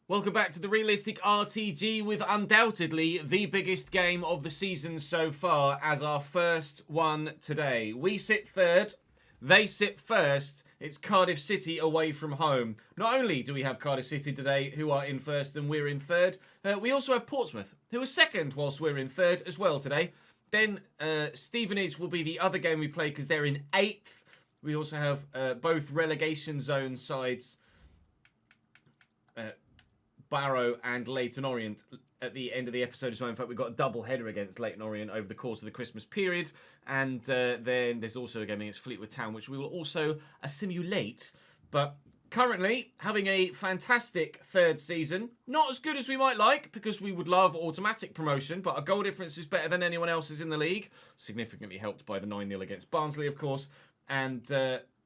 Welcome back to the Realistic RTG with undoubtedly the biggest game of the season so far as our first one today. We sit third, they sit first. It's Cardiff City away from home. Not only do we have Cardiff City today who are in first and we're in third, we also have Portsmouth who are second whilst we're in third as well today. Then Stevenage will be the other game we play because they're in 8th. We also have both relegation zone sides, Barrow and Leyton Orient at the end of the episode as well. In fact, we've got a double header against Leyton Orient over the course of the Christmas period. And then there's also a game against Fleetwood Town, which we will also simulate. But currently, having a fantastic third season. Not as good as we might like, because we would love automatic promotion. But our goal difference is better than anyone else's in the league. Significantly helped by the 9-0 against Barnsley, of course. And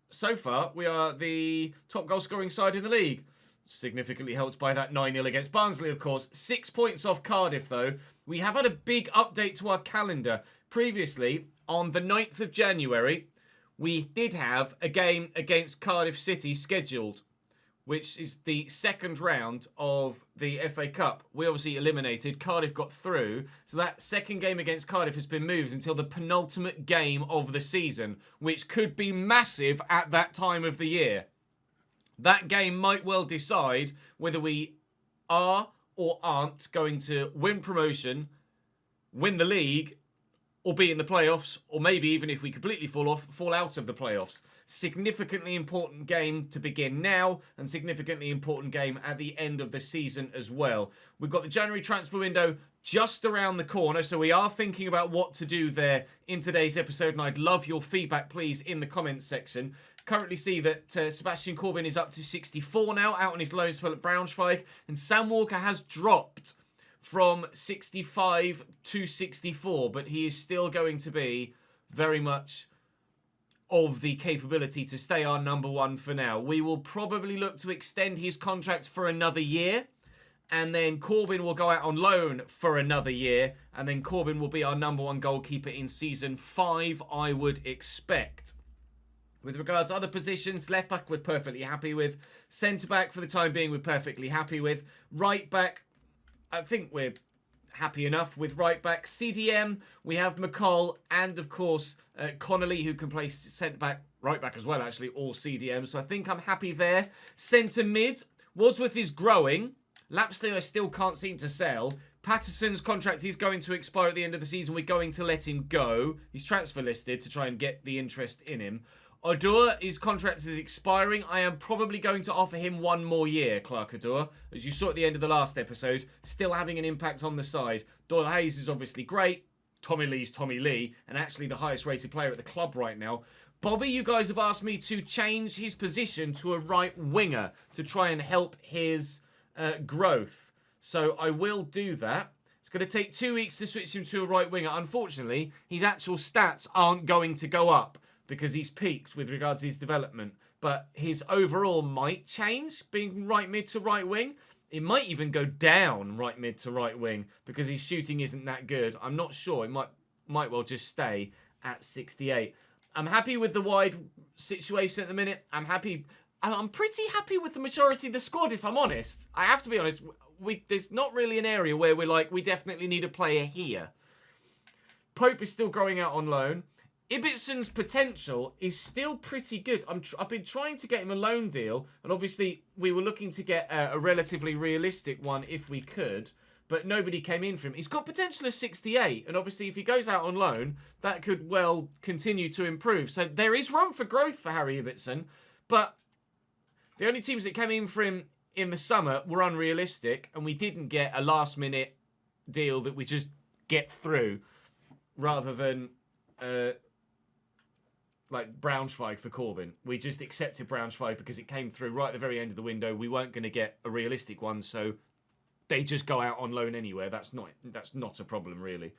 so far, we are the top goal-scoring side in the league. Significantly helped by that 9-0 against Barnsley, of course. 6 points off Cardiff, though. We have had a big update to our calendar. Previously, on the 9th of January, we did have a game against Cardiff City scheduled, which is the second round of the FA Cup. We obviously eliminated. Cardiff got through. So that second game against Cardiff has been moved until the penultimate game of the season, which could be massive at that time of the year. That game might well decide whether we are or aren't going to win promotion, win the league, or be in the playoffs, or maybe even if we completely fall out of the playoffs. Significantly important game to begin now, and significantly important game at the end of the season as well. We've got the January transfer window just around the corner, so we are thinking about what to do there in today's episode, and I'd love your feedback, please, in the comments section. Currently see that Sebastian Corbyn is up to 64 now, out on his loan spell at Braunschweig, and Sam Walker has dropped from 65 to 64, but he is still going to be very much of the capability to stay our number one for now. We will probably look to extend his contract for another year, and then Corbyn will go out on loan for another year, and then Corbyn will be our number one goalkeeper in season 5, I would expect. With regards to other positions, left back we're perfectly happy with. Centre back for the time being we're perfectly happy with. Right back, I think we're happy enough with right back. CDM, we have McCall and of course Connolly, who can play centre back, right back as well actually, or CDM. So I think I'm happy there. Centre mid, Wadsworth is growing. Lapsley I still can't seem to sell. Patterson's contract is going to expire at the end of the season. We're going to let him go. He's transfer listed to try and get the interest in him. Odor, his contract is expiring. I am probably going to offer him 1 more year, Clark Odor. As you saw at the end of the last episode, still having an impact on the side. Doyle Hayes is obviously great. Tommy Lee's Tommy Lee, and actually the highest rated player at the club right now. Bobby, you guys have asked me to change his position to a right winger to try and help his growth. So I will do that. It's going to take 2 weeks to switch him to a right winger. Unfortunately, his actual stats aren't going to go up, because he's peaked with regards to his development. But his overall might change, being right mid to right wing. It might even go down right mid to right wing, because his shooting isn't that good. I'm not sure. It might well just stay at 68. I'm happy with the wide situation at the minute. I'm pretty happy with the majority of the squad, if I'm honest. I have to be honest. There's not really an area where we're like, we definitely need a player here. Pope is still growing out on loan. Ibitson's potential is still pretty good. I've been trying to get him a loan deal, and obviously we were looking to get a relatively realistic one if we could, but nobody came in for him. He's got potential of 68, and obviously if he goes out on loan, that could well continue to improve. So there is room for growth for Harry Ibitson, but the only teams that came in for him in the summer were unrealistic, and we didn't get a last-minute deal that we just get through, rather than like Braunschweig for Corbyn. We just accepted Braunschweig because it came through right at the very end of the window. We weren't going to get a realistic one, so they just go out on loan anywhere. That's not a problem, really.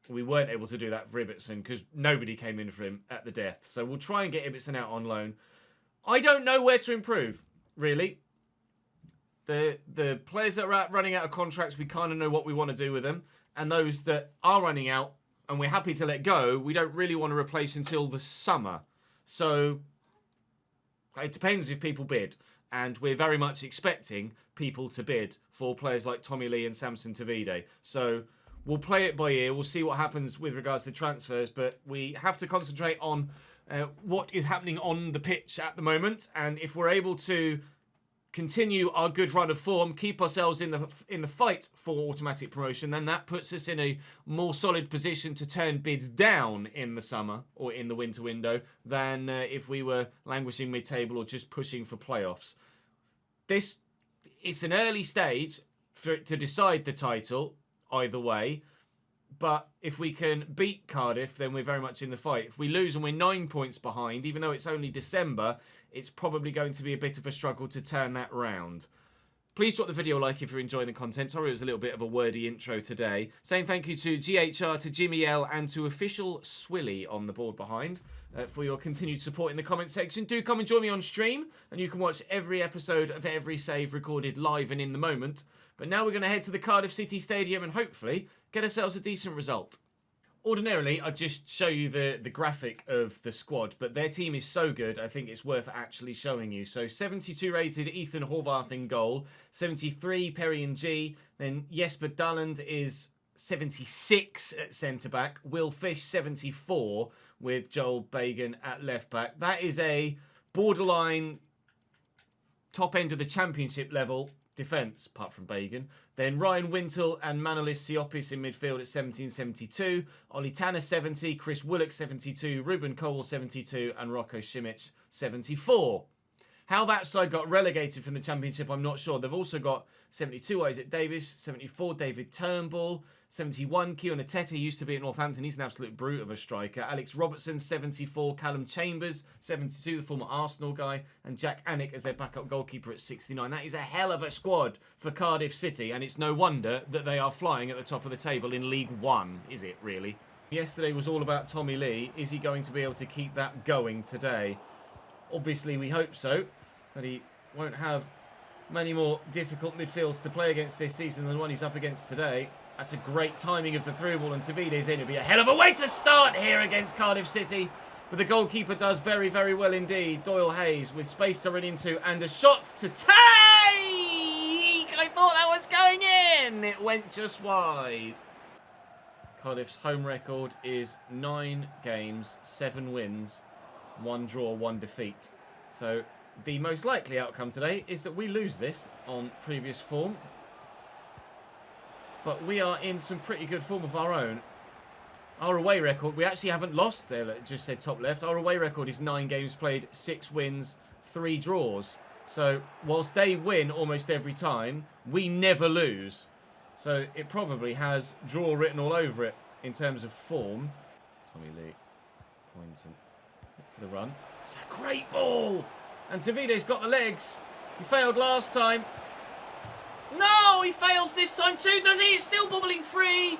We weren't able to do that for Ibitson because nobody came in for him at the death. So we'll try and get Ibitson out on loan. I don't know where to improve, really. The players that are running out of contracts, we kind of know what we want to do with them. And those that are running out, and we're happy to let go, we don't really want to replace until the summer. So it depends if people bid. And we're very much expecting people to bid for players like Tommy Lee and Samson Tavide. So we'll play it by ear. We'll see what happens with regards to transfers. But we have to concentrate on what is happening on the pitch at the moment. And if we're able to continue our good run of form, keep ourselves in the fight for automatic promotion, then that puts us in a more solid position to turn bids down in the summer or in the winter window than if we were languishing mid-table or just pushing for playoffs. It's an early stage to decide the title either way, but if we can beat Cardiff, then we're very much in the fight. If we lose and we're 9 points behind, even though it's only December, it's probably going to be a bit of a struggle to turn that round. Please drop the video a like if you're enjoying the content. Sorry it was a little bit of a wordy intro today. Saying thank you to GHR, to Jimmy L, and to Official Swilly on the board behind for your continued support in the comment section. Do come and join me on stream, and you can watch every episode of every save recorded live and in the moment. But now we're going to head to the Cardiff City Stadium and hopefully get ourselves a decent result. Ordinarily, I'd just show you the graphic of the squad, but their team is so good, I think it's worth actually showing you. So 72 rated Ethan Horvath in goal, 73 Perry and G, then Jesper Dalland is 76 at centre-back, Will Fish 74 with Joel Bagan at left-back. That is a borderline top end of the championship level defence, apart from Bagan. Then Ryan Wintle and Manolis Siopis in midfield at 17-72. Ollie Tanner 70, Chris Willock 72, Ruben Cole 72, and Rocco Simic 74. How that side got relegated from the Championship, I'm not sure. They've also got 72 Isaac Davis, 74 David Turnbull, 71 Keon Atete, used to be at Northampton. He's an absolute brute of a striker. Alex Robertson, 74. Callum Chambers, 72, the former Arsenal guy. And Jack Anick as their backup goalkeeper at 69. That is a hell of a squad for Cardiff City, and it's no wonder that they are flying at the top of the table in League One, is it really? Yesterday was all about Tommy Lee. Is he going to be able to keep that going today? Obviously, we hope so, that he won't have many more difficult midfields to play against this season than the one he's up against today. That's a great timing of the through ball, and Tavide's in. It'll be a hell of a way to start here against Cardiff City. But the goalkeeper does very, very well indeed. Doyle Hayes with space to run into and a shot to take! I thought that was going in! It went just wide. Cardiff's home record is 9 games, 7 wins, 1 draw, 1 defeat. So the most likely outcome today is that we lose this on previous form. But we are in some pretty good form of our own. Our away record, we actually haven't lost there, it just said top left. Our away record is 9 games played, 6 wins, 3 draws. So whilst they win almost every time, we never lose. So it probably has draw written all over it in terms of form. Tommy Lee, Poynton for the run. It's a great ball! And Tavide's got the legs. He failed last time. No, he fails this time too, does he? It's still bubbling free.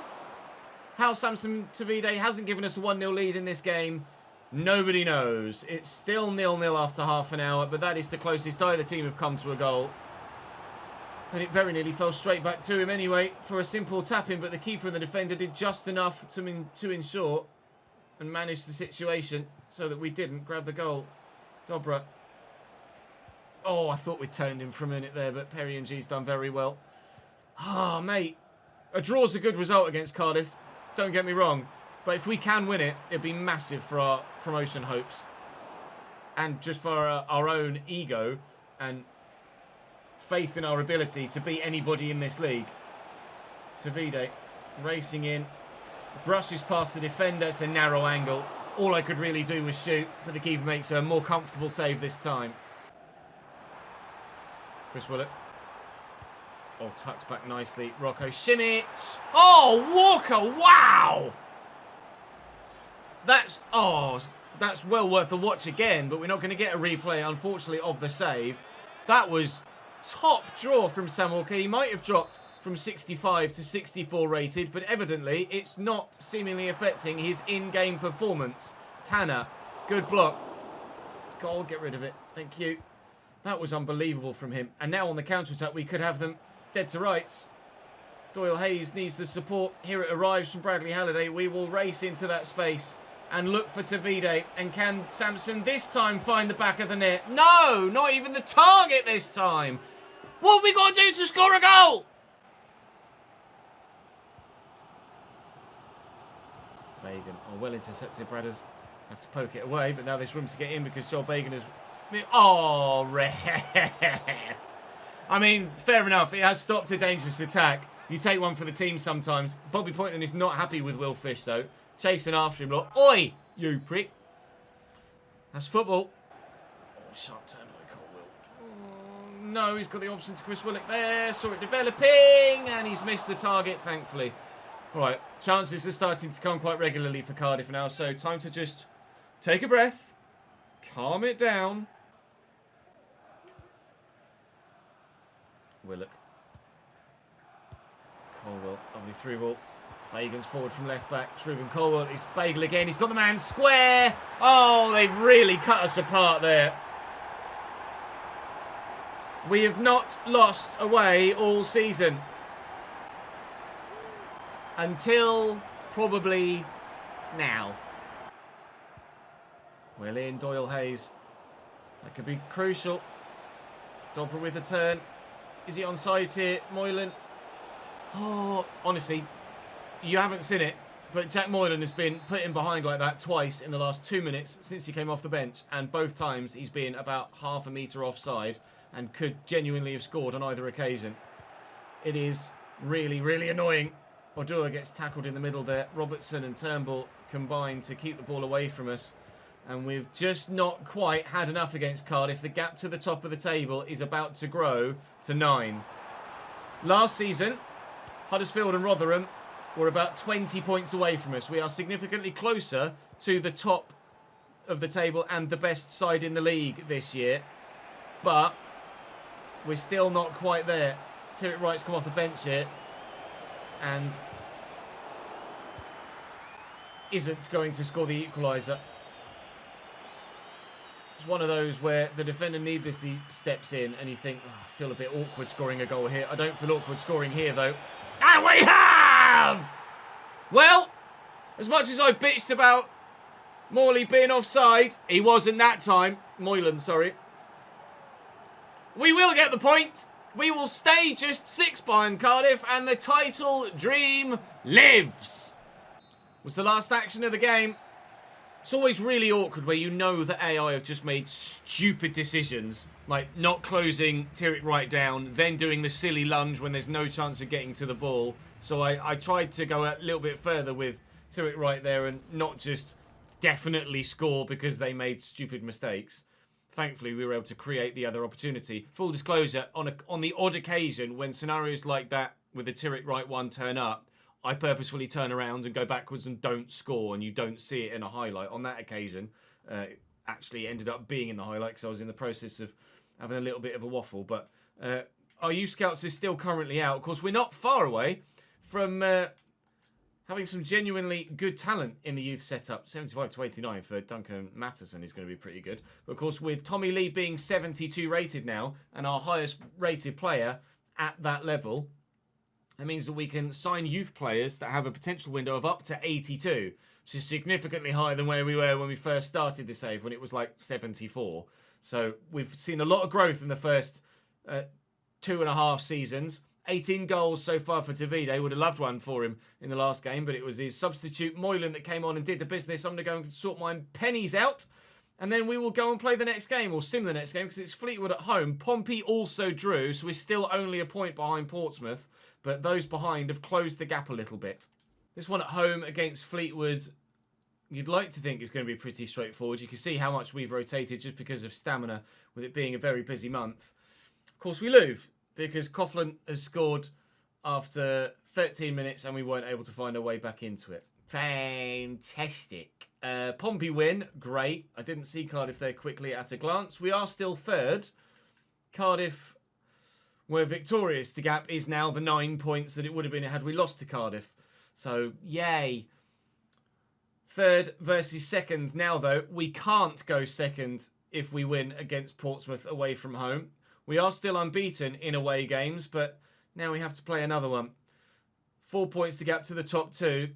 How Samson Tavide hasn't given us a 1-0 lead in this game, nobody knows. It's still 0-0 after half an hour, but that is the closest either team have come to a goal. And it very nearly fell straight back to him anyway for a simple tap-in, but the keeper and the defender did just enough to ensure and manage the situation so that we didn't grab the goal. Dobra. Oh, I thought we'd turned him for a minute there, but Perry and G's done very well. Ah, mate. A draw's a good result against Cardiff. Don't get me wrong. But if we can win it, it'd be massive for our promotion hopes. And just for our own ego and faith in our ability to beat anybody in this league. Tavide racing in. Brushes past the defender. It's a narrow angle. All I could really do was shoot, but the keeper makes a more comfortable save this time. Chris Willett. Oh, tucked back nicely. Rocco Simic. Oh, Walker. Wow. That's well worth a watch again, but we're not going to get a replay, unfortunately, of the save. That was top draw from Sam Walker. He might have dropped from 65 to 64 rated, but evidently it's not seemingly affecting his in-game performance. Tanner, good block. Goal, get rid of it. Thank you. That was unbelievable from him. And now on the counter-attack, we could have them dead to rights. Doyle Hayes needs the support. Here it arrives from Bradley Halliday. We will race into that space and look for Tavide. And can Samson this time find the back of the net? No, not even the target this time. What have we got to do to score a goal? Bagan, well intercepted, Bradders. Have to poke it away, but now there's room to get in because Joel Bagan has... Oh, ref. I mean, fair enough. It has stopped a dangerous attack. You take one for the team sometimes. Bobby Poynton is not happy with Will Fish, though. Chasing after him. Like, oi, you prick. That's football. Oh, sharp turn by Colwell. No, he's got the option to Chris Willock there. Saw it developing, and he's missed the target, thankfully. All right, chances are starting to come quite regularly for Cardiff now, so time to just take a breath, calm it down. Willock. Colwell, lovely through ball. Bagan's forward from left back. Ruben Colwell, it's Bagel again. He's got the man square. Oh, they've really cut us apart there. We have not lost away all season. Until probably now. Well in, Doyle Hayes. That could be crucial. Dobra with a turn. Is he onside here? Moylan. Oh, honestly, you haven't seen it, but Jack Moylan has been put in behind like that twice in the last 2 minutes since he came off the bench, and both times he's been about half a metre offside and could genuinely have scored on either occasion. It is really, really annoying. Odua gets tackled in the middle there. Robertson and Turnbull combine to keep the ball away from us. And we've just not quite had enough against Cardiff. The gap to the top of the table is about to grow to 9. Last season, Huddersfield and Rotherham were about 20 points away from us. We are significantly closer to the top of the table and the best side in the league this year. But we're still not quite there. Tyrrell Wright's come off the bench here and isn't going to score the equaliser. It's one of those where the defender needlessly steps in and you think, oh, I feel a bit awkward scoring a goal here. I don't feel awkward scoring here, though. And we have! Well, as much as I bitched about Morley being offside, he wasn't that time. Moylan, sorry. We will get the point. We will stay just 6 behind Cardiff, and the title dream lives. Was the last action of the game. It's always really awkward where you know that AI have just made stupid decisions, like not closing Tyrrell Wright down, then doing the silly lunge when there's no chance of getting to the ball. So I tried to go a little bit further with Tyrrell Wright there and not just definitely score because they made stupid mistakes. Thankfully, we were able to create the other opportunity. Full disclosure, on the odd occasion when scenarios like that with the Tyrrell Wright one turn up, I purposefully turn around and go backwards and don't score, and you don't see it in a highlight. On that occasion, it actually ended up being in the highlight because I was in the process of having a little bit of a waffle. But our youth scouts is still currently out. Of course, we're not far away from having some genuinely good talent in the youth setup. 75 to 89 for Duncan Matterson is going to be pretty good. But of course, with Tommy Lee being 72 rated now and our highest rated player at that level, that means that we can sign youth players that have a potential window of up to 82, which is significantly higher than where we were when we first started the save, when it was like 74. So we've seen a lot of growth in the first 2.5 seasons. 18 goals so far for Tavide. Would have loved one for him in the last game, but it was his substitute Moylan that came on and did the business. I'm going to go and sort my pennies out, and then we will go and play the next game, or sim the next game, because it's Fleetwood at home. Pompey also drew, so we're still only a point behind Portsmouth, but those behind have closed the gap a little bit. This one at home against Fleetwood, you'd like to think is going to be pretty straightforward. You can see how much we've rotated just because of stamina, with it being a very busy month. Of course, we lose because Coughlin has scored after 13 minutes and we weren't able to find our way back into it. Fantastic. Pompey win. Great. I didn't see Cardiff there quickly at a glance. We are still third. Cardiff were victorious. The gap is now the 9 points that it would have been had we lost to Cardiff. So, yay. Third versus second. Now, though, we can't go second if we win against Portsmouth away from home. We are still unbeaten in away games, but now we have to play another one. 4 points to gap to the top 2.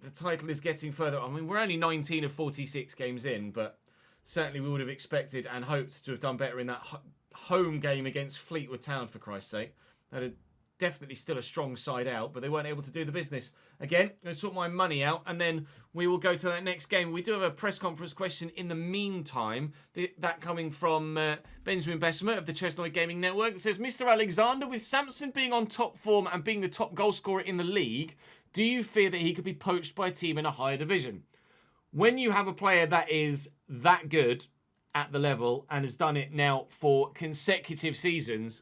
the title is getting further. I mean, we're only 19 of 46 games in, but certainly we would have expected and hoped to have done better in that home game against Fleetwood Town, for Christ's sake. That had definitely still a strong side out, but they weren't able to do the business. Again, I'm going to sort my money out, and then we will go to that next game. We do have a press conference question in the meantime. That coming from Benjamin Bessemer of the ChesnoidGaming Network. It says, Mr. Alexander, with Samson being on top form and being the top goal scorer in the league, do you fear that he could be poached by a team in a higher division? When you have a player that is that good at the level and has done it now for consecutive seasons,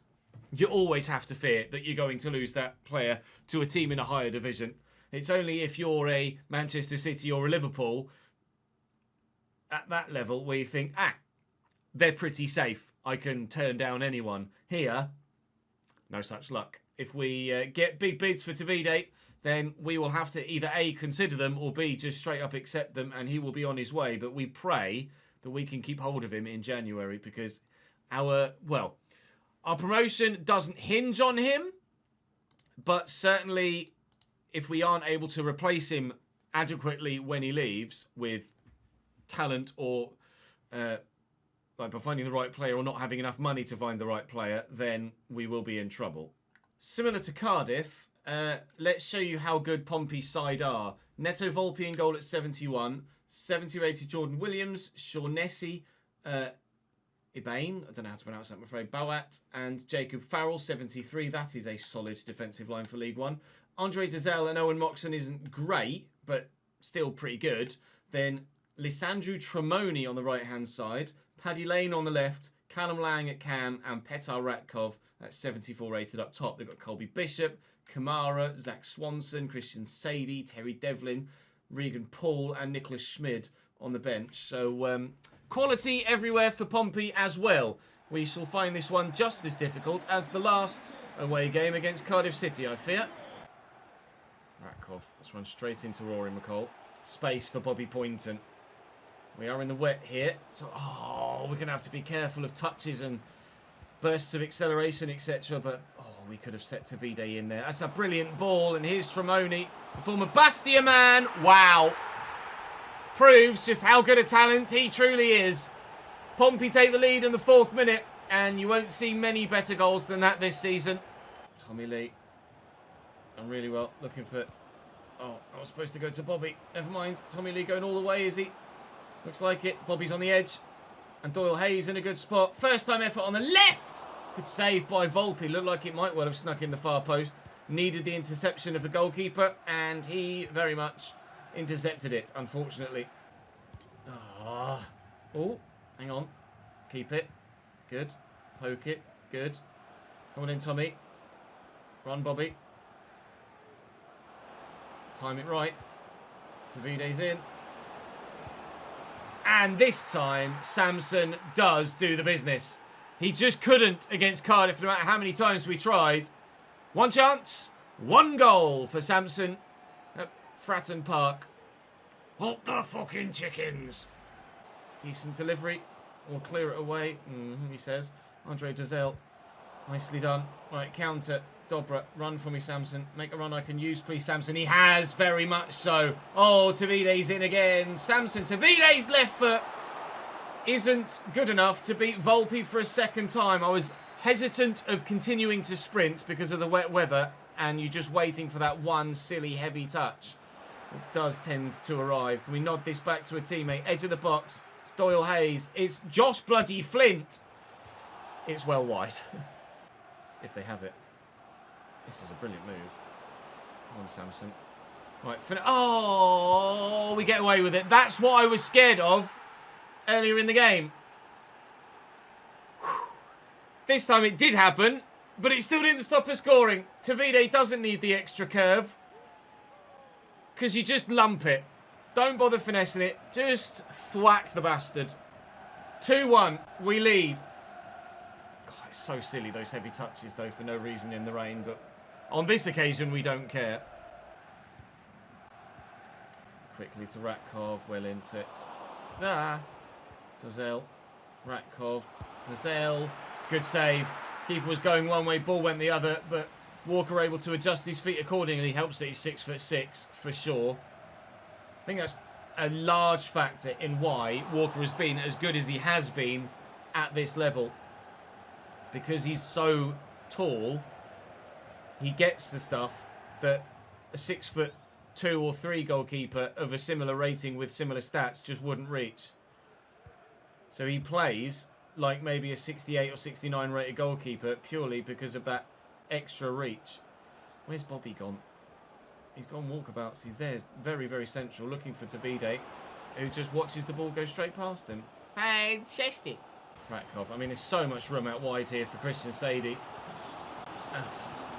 you always have to fear that you're going to lose that player to a team in a higher division. It's only if you're a Manchester City or a Liverpool at that level where you think, they're pretty safe. I can turn down anyone. Here, no such luck. If we get big bids for Davide, then we will have to either A, consider them, or B, just straight up accept them, and he will be on his way. But we pray that we can keep hold of him in January, because our promotion doesn't hinge on him, but certainly if we aren't able to replace him adequately when he leaves with talent or by finding the right player or not having enough money to find the right player, then we will be in trouble. Similar to Cardiff, let's show you how good Pompey's side are. Neto Volpe in goal at 71, 70-rated Jordan Williams, Shaughnessy, Ibane, I don't know how to pronounce that, I'm afraid, Bowat, and Jacob Farrell, 73. That is a solid defensive line for League One. Andre Dazelle and Owen Moxon isn't great, but still pretty good. Then Lissandro Tremoni on the right-hand side, Paddy Lane on the left, Callum Lang at cam, and Petar Ratkov at 74 rated up top. They've got Colby Bishop, Kamara, Zach Swanson, Christian Sadie, Terry Devlin, Regan Paul, and Nicholas Schmid on the bench. So quality everywhere for Pompey as well. We shall find this one just as difficult as the last away game against Cardiff City, I fear. Ratkov, let's run straight into Rory McCall. Space for Bobby Poynton. We are in the wet here, so we're going to have to be careful of touches and bursts of acceleration, etc. But we could have set Davide in there. That's a brilliant ball, and here's Tremoni, the former Bastia man. Wow. Proves just how good a talent he truly is. Pompey take the lead in the 4th minute, and you won't see many better goals than that this season. Tommy Lee. Done really well. Looking for... I was supposed to go to Bobby. Never mind. Tommy Lee going all the way, is he? Looks like it. Bobby's on the edge. And Doyle Hayes in a good spot. First time effort on the left. Good save by Volpe. Looked like it might well have snuck in the far post. Needed the interception of the goalkeeper. And he very much intercepted it, unfortunately. Oh, hang on. Keep it. Good. Poke it. Good. Come on in, Tommy. Run, Bobby. Time it right. Davide's in. And this time, Samson does do the business. He just couldn't against Cardiff, no matter how many times we tried. One chance, one goal for Samson at Fratton Park. Halt the fucking chickens. Decent delivery. We'll clear it away, he says. Andre Dazelle. Nicely done. Right, counter. Dobra, run for me, Samson. Make a run I can use, please, Samson. He has, very much so. Davide's in again. Samson, Davide's left foot isn't good enough to beat Volpe for a second time. I was hesitant of continuing to sprint because of the wet weather, and you're just waiting for that one silly heavy touch, which does tend to arrive. Can we nod this back to a teammate? Edge of the box. It's Doyle Hayes. It's Josh bloody Flint. It's well wide. If they have it. This is a brilliant move. Come on, Samson. Right, we get away with it. That's what I was scared of earlier in the game. Whew. This time it did happen, but it still didn't stop us scoring. Davide doesn't need the extra curve, because you just lump it. Don't bother finessing it. Just thwack the bastard. 2-1. We lead. God, it's so silly, those heavy touches, though, for no reason in the rain, but on this occasion, we don't care. Quickly to Ratkov. Well in, fits. Dazelle. Ratkov. Dazelle. Good save. Keeper was going one way, ball went the other, but Walker able to adjust his feet accordingly. Helps that he's 6'6", for sure. I think that's a large factor in why Walker has been as good as he has been at this level. Because he's so tall, he gets the stuff that a 6'2" or 3 goalkeeper of a similar rating with similar stats just wouldn't reach. So he plays like maybe a 68 or 69 rated goalkeeper purely because of that extra reach. Where's Bobby gone? He's gone walkabouts. He's there, very, very central, looking for Davide, who just watches the ball go straight past him. Hey, chest it. Ratkov. I mean, there's so much room out wide here for Christian Sadie.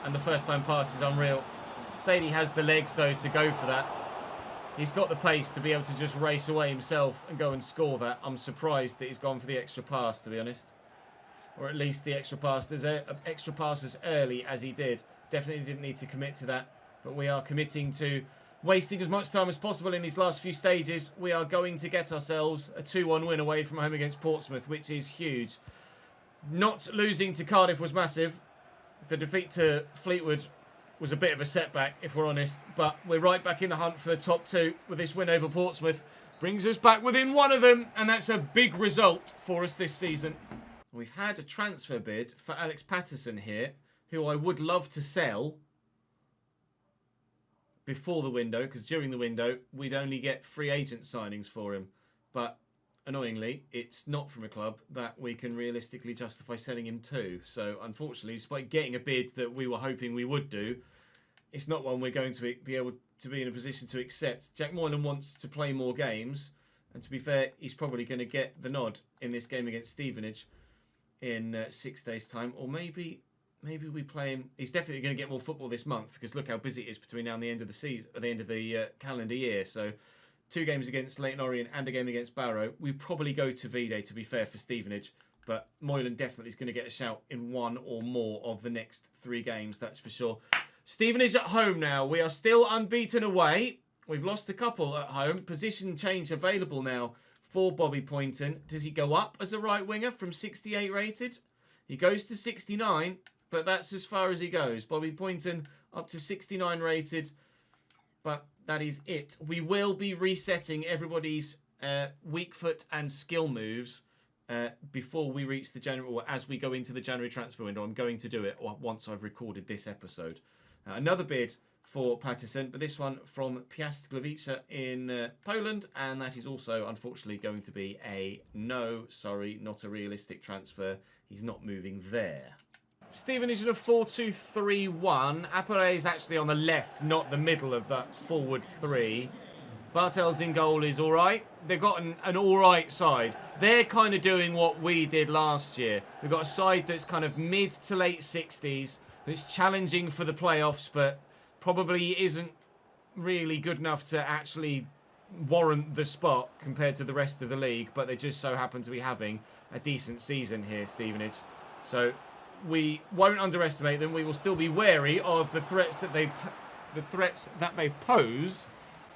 And the first time pass is unreal. Sadie has the legs, though, to go for that. He's got the pace to be able to just race away himself and go and score that. I'm surprised that he's gone for the extra pass, to be honest. Or at least the extra pass as early as he did. Definitely didn't need to commit to that. But we are committing to wasting as much time as possible in these last few stages. We are going to get ourselves a 2-1 win away from home against Portsmouth, which is huge. Not losing to Cardiff was massive. The defeat to Fleetwood was a bit of a setback, if we're honest. But we're right back in the hunt for the top 2 with this win over Portsmouth. Brings us back within one of them, and that's a big result for us this season. We've had a transfer bid for Alex Patterson here, who I would love to sell before the window, because during the window, we'd only get free agent signings for him. But annoyingly, it's not from a club that we can realistically justify selling him to. So unfortunately, despite getting a bid that we were hoping we would do, it's not one we're going to be able to be in a position to accept. Jack Moylan wants to play more games, and to be fair, he's probably going to get the nod in this game against Stevenage in 6 days' time. Or maybe we play him. He's definitely going to get more football this month, because look how busy it is between now and the end of the season, at the end of the calendar year. So 2 games against Leyton Orient and a game against Barrow. We probably go to V-Day, to be fair, for Stevenage. But Moylan definitely is going to get a shout in 1 or more of the next 3 games, that's for sure. Stevenage at home now. We are still unbeaten away. We've lost a couple at home. Position change available now for Bobby Poynton. Does he go up as a right winger from 68 rated? He goes to 69, but that's as far as he goes. Bobby Poynton up to 69 rated, but that is it. We will be resetting everybody's weak foot and skill moves before we reach the January, or as we go into the January transfer window. I'm going to do it once I've recorded this episode. Another bid for Patterson, but this one from Piast Gliwice in Poland, and that is also unfortunately going to be a no, sorry, not a realistic transfer. He's not moving there. Stevenage in a 4-2-3-1. Appere is actually on the left, not the middle of that forward 3. Bartels in goal is all right. They've got an all right side. They're kind of doing what we did last year. We've got a side that's kind of mid to late 60s, that's challenging for the playoffs, but probably isn't really good enough to actually warrant the spot compared to the rest of the league, but they just so happen to be having a decent season here, Stevenage. So we won't underestimate them. We will still be wary of the threats that they pose,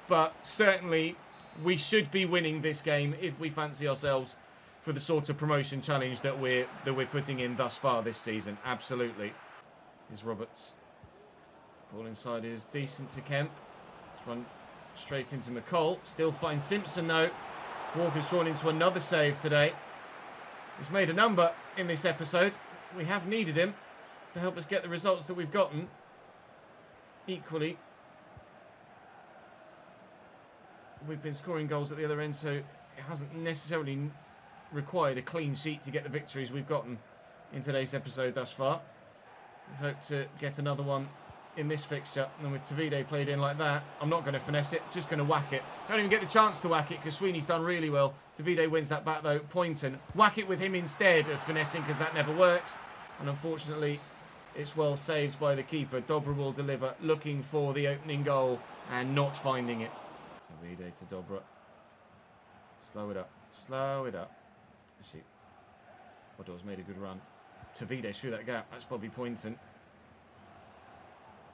but certainly we should be winning this game if we fancy ourselves for the sort of promotion challenge that we're putting in thus far this season. Absolutely. Here's Roberts. Ball inside is decent to Kemp. Let's run straight into McCall. Still finds Simpson though. Walker's drawn into another save today. He's made a number in this episode. We have needed him to help us get the results that we've gotten. Equally, we've been scoring goals at the other end, so it hasn't necessarily required a clean sheet to get the victories we've gotten in today's episode thus far. We hope to get another one in this fixture, and with Davide played in like that, I'm not going to finesse it, just going to whack it. Don't even get the chance to whack it because Sweeney's done really well. Davide wins that back though. Poynton, whack it with him instead of finessing because that never works, and unfortunately it's well saved by the keeper. Dobra will deliver, looking for the opening goal and not finding it. Davide to Dobra. Slow it up, slow it up. Actually, Odor's made a good run. Davide through that gap, that's Bobby Poynton.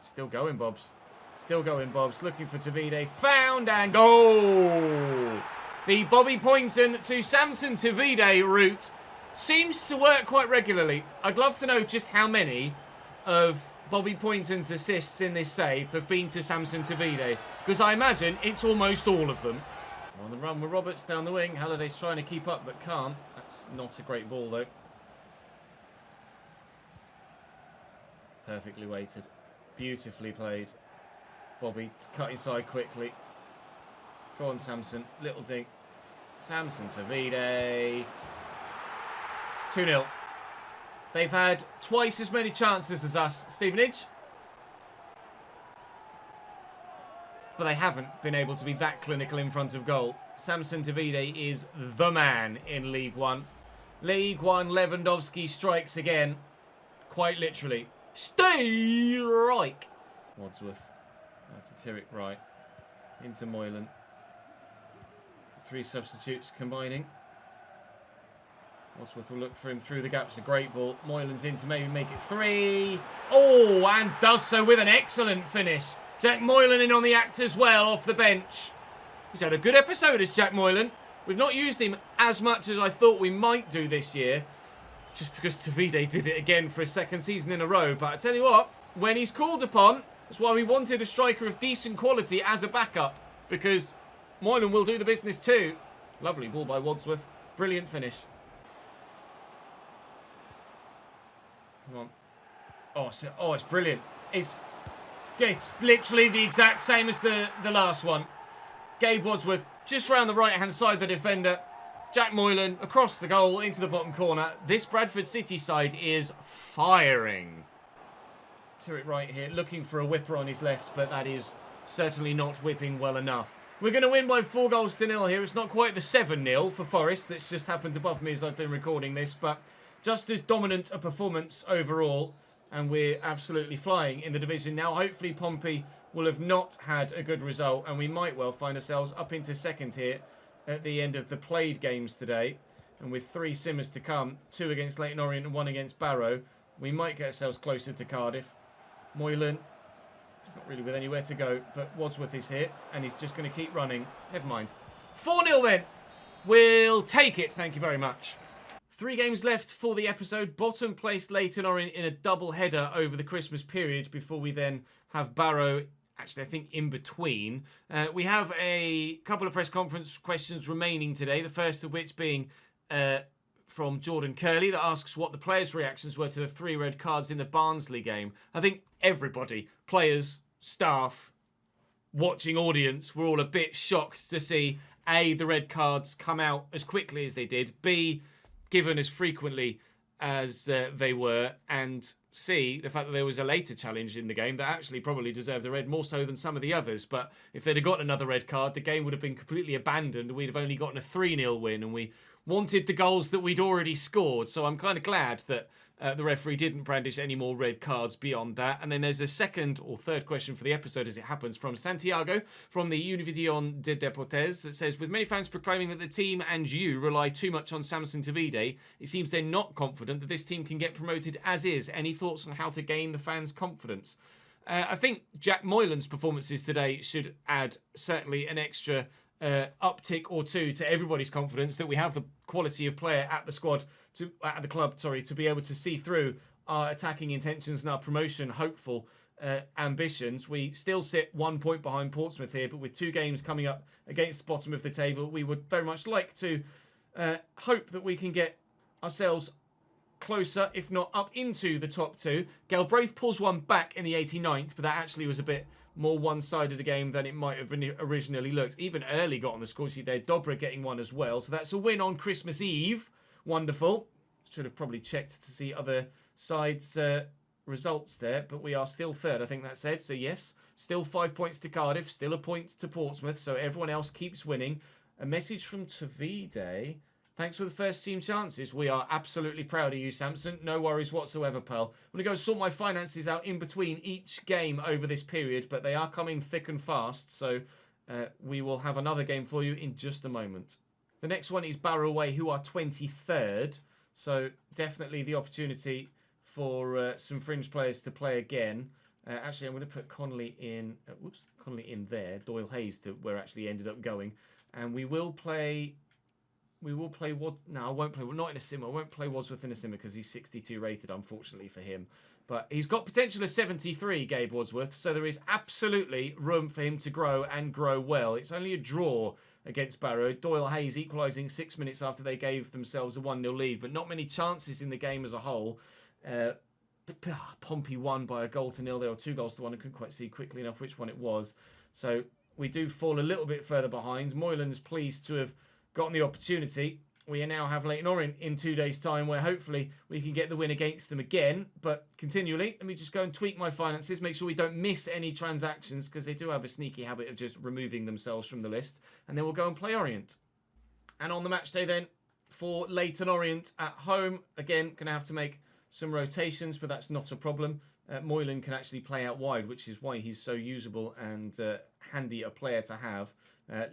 Still going, Bobs. Still going, Bobs. Looking for Davide. Found and goal! The Bobby Poynton to Samson Davide route seems to work quite regularly. I'd love to know just how many of Bobby Poynton's assists in this save have been to Samson Tavide? Because I imagine it's almost all of them. On the run with Roberts down the wing. Halliday's trying to keep up but can't. That's not a great ball though. Perfectly weighted. Beautifully played. Bobby to cut inside quickly. Go on, Samson. Little dink. Samson Tavide. 2-0. They've had twice as many chances as us, Stevenage. But they haven't been able to be that clinical in front of goal. Samson Tavide is the man in League One. League One, Lewandowski strikes again. Quite literally. Strike! Wadsworth. That's a Tyrrell right. Into Moylan. 3 substitutes combining. Wadsworth will look for him through the gaps. A great ball. Moylan's in to maybe make it 3. Oh, and does so with an excellent finish. Jack Moylan in on the act as well, off the bench. He's had a good episode as Jack Moylan. We've not used him as much as I thought we might do this year, just because Tavide did it again for his 2nd season in a row. But I tell you what, when he's called upon, that's why we wanted a striker of decent quality as a backup, because Moylan will do the business too. Lovely ball by Wadsworth. Brilliant finish. Come on. Oh, it's brilliant. It's literally the exact same as the last one. Gabe Wadsworth just round the right-hand side of the defender. Jack Moylan across the goal into the bottom corner. This Bradford City side is firing. Tyrrell right here, looking for a whipper on his left, but that is certainly not whipping well enough. We're going to win by 4-0 here. It's not quite the 7-0 for Forest that's just happened above me as I've been recording this, but just as dominant a performance overall, and we're absolutely flying in the division now. Hopefully Pompey will have not had a good result, and we might well find ourselves up into 2nd here at the end of the played games today. And with 3 simmers to come, 2 against Leyton Orient and 1 against Barrow, we might get ourselves closer to Cardiff. Moylan, not really with anywhere to go, but Wadsworth is here, and he's just going to keep running. Never mind. 4-0 then. We'll take it, thank you very much. 3 games left for the episode. Bottom placed Leyton Orient in a double header over the Christmas period before we then have Barrow, actually I think in between. We have a couple of press conference questions remaining today, the first of which being from Jordan Curley that asks what the players' reactions were to the 3 red cards in the Barnsley game. I think everybody, players, staff, watching audience, were all a bit shocked to see A, the red cards come out as quickly as they did, B, given as frequently as they were, and C, the fact that there was a later challenge in the game that actually probably deserved a red more so than some of the others. But if they'd have got another red card, the game would have been completely abandoned. We'd have only gotten a 3-0 win, and we wanted the goals that we'd already scored. So I'm kind of glad that the referee didn't brandish any more red cards beyond that. And then there's a second or third question for the episode as it happens from Santiago from the Univision de Deportes that says, with many fans proclaiming that the team and you rely too much on Samson Tavide, it seems they're not confident that this team can get promoted as is. Any thoughts on how to gain the fans' confidence? I think Jack Moylan's performances today should add certainly an extra uptick or two to everybody's confidence that we have the quality of player at the club to be able to see through our attacking intentions and our promotion hopeful ambitions. We still sit 1 point behind Portsmouth here, but with 2 games coming up against the bottom of the table, we would very much like to hope that we can get ourselves closer, if not up into the top 2. Galbraith pulls one back in the 89th, but that actually was a bit more one-sided a game than it might have originally looked. Even early got on the score sheet there. Dobra getting one as well. So that's a win on Christmas Eve. Wonderful. Should have probably checked to see other sides' results there, but we are still 3rd, I think that said. So yes, still 5 points to Cardiff, still a point to Portsmouth, so everyone else keeps winning. A message from Tavide. Thanks for the first team chances. We are absolutely proud of you, Samson. No worries whatsoever, pal. I'm going to go sort my finances out in between each game over this period, but they are coming thick and fast, so we will have another game for you in just a moment. The next one is Barrow away, who are 23rd, so definitely the opportunity for some fringe players to play again. Actually, I'm going to put Connolly in. Connolly in there. Doyle Hayes to where actually ended up going, and we will play. No, I won't play. Not in a simmer. I won't play Wadsworth in a simmer because he's 62 rated, unfortunately for him. But he's got potential of 73, Gabe Wadsworth, so there is absolutely room for him to grow and grow well. It's only a draw against Barrow. Doyle Hayes equalising 6 minutes after they gave themselves a 1-0 lead, but not many chances in the game as a whole. Pompey won by a goal to nil. There were 2 goals to 1. I couldn't quite see quickly enough which one it was. So we do fall a little bit further behind. Moylan's pleased to have gotten the opportunity. We now have Leyton Orient in 2 days' time, where hopefully we can get the win against them again. But continually, let me just go and tweak my finances, make sure we don't miss any transactions, because they do have a sneaky habit of just removing themselves from the list. And then we'll go and play Orient. And on the match day then, for Leyton Orient at home, again, going to have to make some rotations, but that's not a problem. Moylan can actually play out wide, which is why he's so usable and handy a player to have.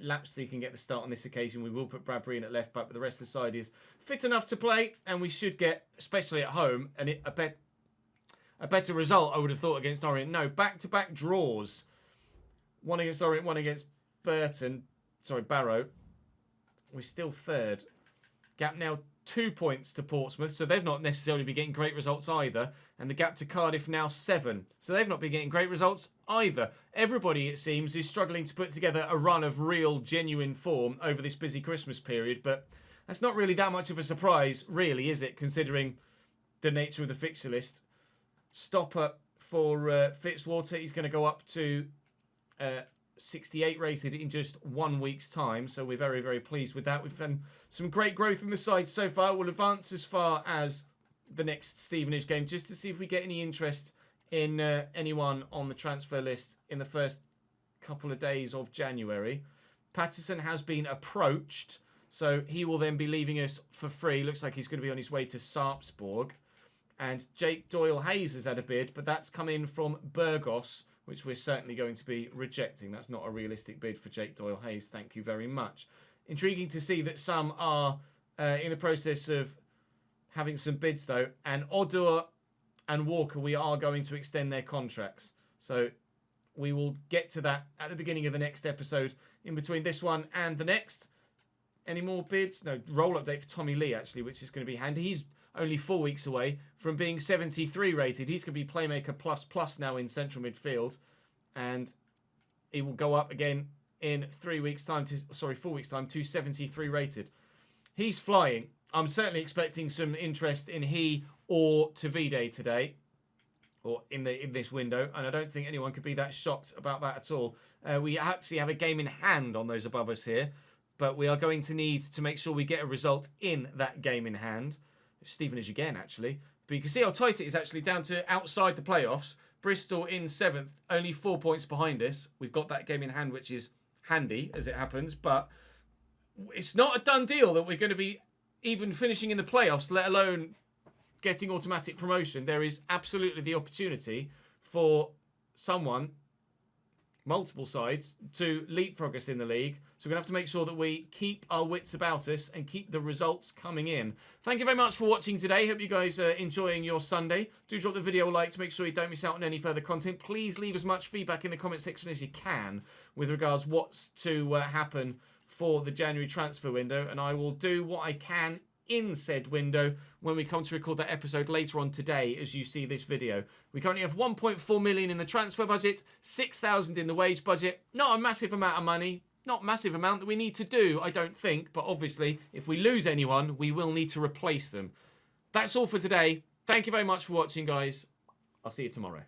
Lapsley can get the start on this occasion. We will put Bradbury in at left back, but the rest of the side is fit enough to play, and we should get, especially at home, a better result, I would have thought, against Orient. No, back-to-back draws. One against Orient, one against Barrow. We're still third. Gap now 2 points to Portsmouth, so they've not necessarily been getting great results either. And the gap to Cardiff now 7, so they've not been getting great results either. Everybody, it seems, is struggling to put together a run of real, genuine form over this busy Christmas period, but that's not really that much of a surprise, really, is it, considering the nature of the fixture list. Stopper for Fitzwater, he's going to go up to 68 rated in just 1 week's time, so we're very, very pleased with that. We've done some great growth in the side so far. We'll advance as far as the next Stevenage game just to see if we get any interest in anyone on the transfer list in the first couple of days of January. Patterson has been approached, so he will then be leaving us for free. Looks like he's going to be on his way to Sarpsborg. And Jake Doyle Hayes has had a bid, but that's come in from Burgos, which we're certainly going to be rejecting. That's not a realistic bid for Jake Doyle Hayes. Thank you very much. Intriguing to see that some are in the process of having some bids, though. And Odur and Walker, we are going to extend their contracts. So we will get to that at the beginning of the next episode. In between this one and the next. Any more bids? No, roll update for Tommy Lee, actually, which is going to be handy. He's only 4 weeks away from being 73 rated. He's going to be Playmaker plus now in central midfield. And he will go up again in 4 weeks' time to 73 rated. He's flying. I'm certainly expecting some interest in he or Tavide today, or in this window, and I don't think anyone could be that shocked about that at all. We actually have a game in hand on those above us here, but we are going to need to make sure we get a result in that game in hand. Stevenage again, actually. But you can see how tight it is actually down to outside the playoffs. Bristol in 7th, only 4 points behind us. We've got that game in hand, which is handy as it happens, but it's not a done deal that we're going to be even finishing in the playoffs, let alone getting automatic promotion. There is absolutely the opportunity for someone, multiple sides, to leapfrog us in the league. So we're going to have to make sure that we keep our wits about us and keep the results coming in. Thank you very much for watching today. Hope you guys are enjoying your Sunday. Do drop the video a like to make sure you don't miss out on any further content. Please leave as much feedback in the comment section as you can with regards what's to happen for the January transfer window. And I will do what I can in said window when we come to record that episode later on today as you see this video. We currently have 1.4 million in the transfer budget, 6,000 in the wage budget. Not a massive amount of money. Not a massive amount that we need to do, I don't think. But obviously, if we lose anyone, we will need to replace them. That's all for today. Thank you very much for watching, guys. I'll see you tomorrow.